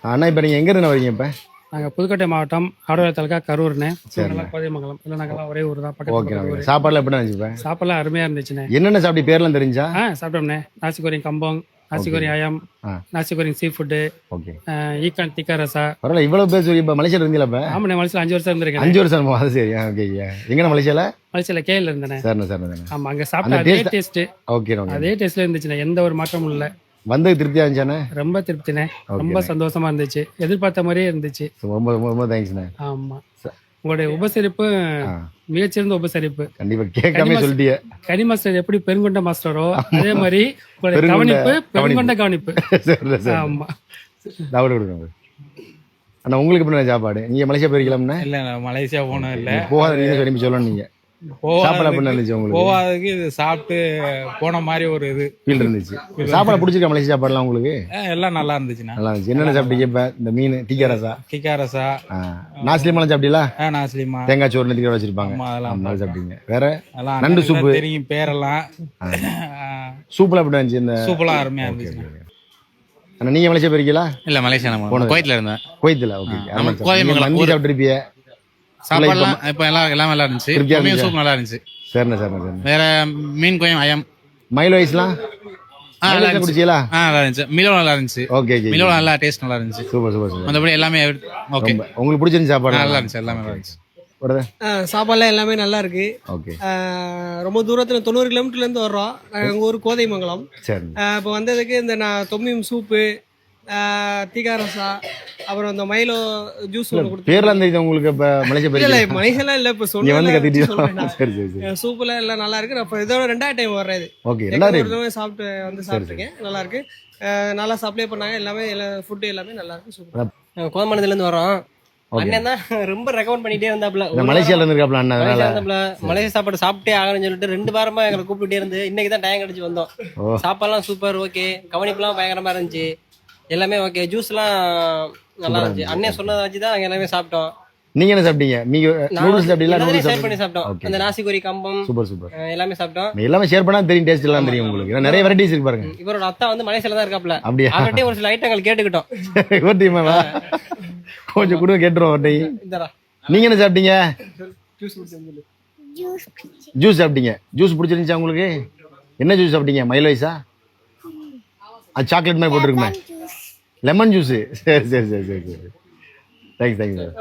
அண்ணா இப்போ நீங்கள் எங்கேருந்து வரீங்க இப்போ? நாங்கள் புதுக்கோட்டை மாவட்டம் ஆடவர் தாலுக்கா கரூர்ண்ணே. கோதைமங்கலம் இல்லை, நாங்கள்லாம் ஒரே ஊர் தான். ஓகே பக்கத்தில் ஓகே. சாப்பாடுலாம் எப்படி இருந்துச்சு? சாப்பாடுலாம் அருமையாக இருந்துச்சுண்ணே. என்னென்ன சாப்பிட்டு பேர்லாம் தெரிஞ்சா? சாப்பிட்டோம்ண்ணே. நாசி கோரிங் கம்பங், நாசி கோரிங் அயம், நாசி கோரிங் சீ ஃபுட்டு, ஓகே, ஈக்கான் திக்கா ரசா. பரவாயில்ல, இவ்வளோ பேர் சொல்லி. இப்போ மலேசியாவில் இருந்தீங்களா? இப்போ ஆமாண்ணே, மலேசியாவில் 5 வருஷம் இருந்திருக்கேன். 5 வருஷம்? அது சரி. ஓகே. எங்கண்ணா மலேசியாவில்? மலேசியாவில் கேஎல் இருந்தேண்ணே. சரிண்ணே சரிண்ணே. ஆமாம், அங்கே சாப்பிட்ட அதே டேஸ்ட்டு. Okay okay. அதே டேஸ்ட்டில் இருந்துச்சுண்ணே, எந்த ஒரு மாற்றமும் இல்லை. வந்து திருப்தியாக இருந்துச்சானே? ரொம்ப திருப்திண்ணே, ரொம்ப சந்தோஷமா இருந்துச்சு. எதிர்பார்த்த மாதிரியே இருந்துச்சு. ரொம்ப ரொம்ப ரொம்ப தேங்க்ஸ்ண்ணே. ஆமாம், உங்களுடைய உபசரிப்பு மிகச்சிறந்த உபசரிப்பு. கண்டிப்பா கேட்காம சொல்லிட்டீங்க. கனி மாஸ்டர் எப்படி பெருங்கொண்ட மாஸ்டரோ அதே மாதிரி உங்களுடைய கவனிப்பு பெருங்கொண்ட கவனிப்பு. ஆமா, தவறு கொடுங்க அண்ணா. உங்களுக்கு எப்படி சாப்பாடு? நீங்க மலேசியா போயிருக்கலாம்னா? இல்ல, மலேசியா போனோம் இல்ல. போகாத நீங்க சொல்லி சொல்லணும். நீங்க சாப்பாடு எப்படி இருந்துச்சு உங்களுக்கு? போகாததுக்கு இது சாப்பிட்டு போன மாதிரி ஒரு இது ஃபீல் இருந்துச்சு. சாப்பாடு பிடிச்சிருக்கா? மலேசியா சாப்பாடுலாம் உங்களுக்கு எல்லாம் நல்லா இருந்துச்சுண்ணா. நல்லா இருந்துச்சு. என்னென்ன சாப்பிட்டீங்க இப்ப? இந்த மீன் டிக்கா ரசா, கிக்கா ரசா, நாஸ்லிமாலாம் சாப்பிட்டீங்களா? நாஸ்லிமா, தேங்காய் சோறு நெத்திக்க வச்சிருப்பாங்க, அதெல்லாம் நல்லா சாப்பிட்டீங்க. வேற அதெல்லாம் நண்டு சூப்பு தெரியும் பேரெல்லாம். சூப்பெல்லாம் எப்படி இருந்துச்சு? இந்த சூப்பெல்லாம் அருமையா இருந்துச்சு. அண்ணா நீங்க மலேசியா போயிருக்கீங்களா? இல்ல, மலேசியா நம்ம குவைத்ல இருந்தேன். குவைத்ல? ஓகே. கோதைமங்கலம் ஊர் சாப்பிட்டுருப்பிய? சாப்பாடுலாம் இப்ப எல்லாம் நல்லா இருந்துச்சு. சூப் நல்லா இருந்துச்சு. சரிண்ணே சரிண்ணே. வேற மீன் கோயம் அயம் மைல் வயசுலாம் குடிச்சீங்களா? நல்லா இருந்துச்சு. மிலோ நல்லா இருந்துச்சு. ஓகே. மிலோ நல்லா டேஸ்ட் நல்லா இருந்துச்சு. Super super super. மற்றபடி எல்லாமே ஓகே. உங்களுக்கு பிடிச்சிருந்துச்சு சாப்பாடு? நல்லா இருந்துச்சு, எல்லாமே நல்லா இருந்துச்சு. சாப்பாடுலாம் எல்லாமே நல்லா இருக்கு. ஓகே. ரொம்ப தூரத்துல 90 கிலோமீட்டர்ல இருந்து வர்றோம். எங்க ஊர் கோதைமங்கலம். சரி. இப்போ வந்ததுக்கு இந்த தொம்மியும் சூப்பு, தீகா ரசா, அப்புறம் இந்த மைலோ ஜூஸ் ஒன்று கொடுத்து. பேர்லாம் தெரியுது உங்களுக்கு? இப்ப மலேசியா இல்ல மனுஷெல்லாம் இல்ல, இப்ப நீங்க வந்து கத்திட்டீங்க. சரி சரி. சூப்புல எல்லாம் நல்லா இருக்கு. அப்ப இதோட 2வது டைம் வர்றது. ஓகே. சாப்பிட்டுருக்கேன், நல்லா இருக்கு. நல்லா சப்ளை பண்ணாங்க. எல்லாமே ஃபுட்டு எல்லாமே நல்லா இருக்கு. சூப்பர். கோதமங்கலத்துல இருந்து வரோம். அண்ணன் தான் ரொம்ப ரெக்கமெண்ட் பண்ணிட்டே வந்தாப்ல. மலேசியால இருந்திருக்காப்ல அண்ணன். மலேசியா சாப்பாடு சாப்பிட்டே ஆகணும்னு சொல்லிட்டு 2 வாரமா எங்களை கூப்பிட்டுட்டே இருந்து இன்னைக்கு தான் டைம் கிடைச்சு வந்தோம். சாப்பாடுலாம் சூப்பர், ஓகே. கவனிப்புலாம் பயங்கரமா இருந்துச்சு. எல்லாமே ஓகே. ஜூஸ்லாம் நல்லா இருந்துச்சு. அண்ணன் சொன்னதை வச்சுதான் நாங்க எல்லாமே சாப்பிட்டோம். நீங்க என்ன சாப்பிட்டீங்க? நீங்க நூடுல்ஸ் சாப்பிட்டீங்களா? நூடுல்ஸ் ஷேர் பண்ணி சாப்பிட்டோம். அந்த நாசி கோரி கம்பம் சூப்பர் சூப்பர் எல்லாமே சாப்பிட்டோம். எல்லாமே ஷேர் பண்ணா தெரியும், டேஸ்ட் எல்லாம் தெரியும் உங்களுக்கு. நிறைய வெரைட்டிஸ் இருக்கு பாருங்க. இவரோட அத்தா வந்து மலேசியால தான் இருக்காப்ல. அப்படியே அவர்கிட்ட ஒரு சில ஐட்டங்கள் கேட்டுக்கிட்டோம். ஓட்டிமாவா? கொஞ்சம் கூட கேட்டுருவோம் அவர்கிட்ட. நீங்க என்ன சாப்பிட்டீங்க? ஜூஸ் சாப்பிட்டீங்க. ஜூஸ் பிடிச்சிருந்துச்சா உங்களுக்கு? என்ன ஜூஸ் சாப்பிட்டீங்க? மைலோய்ஸா? அது சாக்லேட் மாதிரி போட்டுருக்குமே. Lemon juice. சரி சரி சரி சரி சரி. Thanks thanks sir.